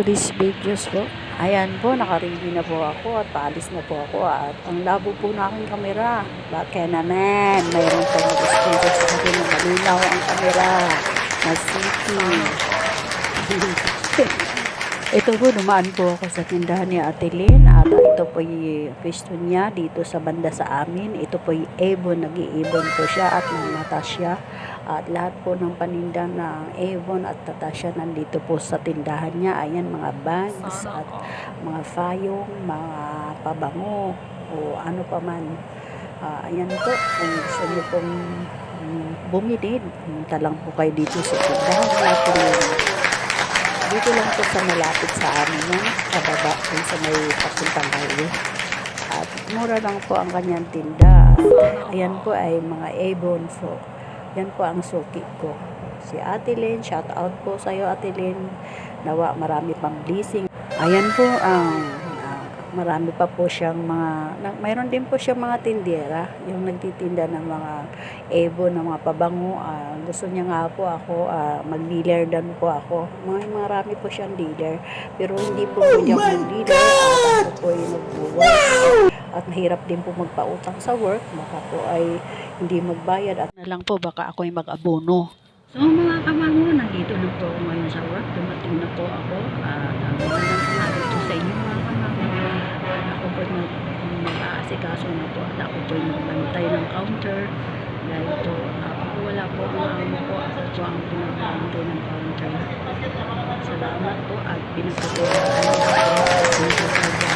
today's videos po. Ayan po, nakaready na po ako at paalis na po ako at ang labo po na aking kamera. Bakit naman? Mayroon po mag-sponsor sa akin na malinaw ang kamera na city. Ito po, dumaan po ako sa tindahan ni Ate Lynn at ito po yung pwesto niya dito sa banda sa amin. Ito po yung Avon, nag-i-Avon po siya at ng Natasha. At lahat po ng paninda ng Avon at Natasha nandito po sa tindahan niya. Ayan, mga bags at mga fayong, mga pabango o ano pa man. Ayan po, kung gusto niyo pong bumili, pumunta lang po kayo dito sa tindahan natin. Dito lang po sa malapit sa amin yan, pababa kung sa may papuntang highway. At mura lang po ang kanyang tinda. Ayan po ay mga Avon po. Yan po ang suki ko. Si Ate Lynn, shout out po sa iyo Ate Lynn. Nawa marami pang blessing. Ayan po ang marami pa po siyang mga, mayroon din po siyang mga tindera, yung nagtitinda ng mga Avon, ng mga pabango. Gusto niya nga po ako, mag-dealer dan po ako. Marami po siyang dealer, pero hindi po pwede ako mag-dealer at ako po yung nag-work. At mahirap din po magpautang sa work, baka po ay hindi magbayad at na lang po baka ako ay mag-abono. So mga kabango, nandito na po ako ngayon sa work, dumating na po ako at magandang umaga po sa inyo mga kabango. Ako po mag-aasikaso na po at ako po magbantay ng counter dahil ito wala po ang amo ko, ako po ang pinag-bantay ng counter. Salamat po at pinagpatuloy ako at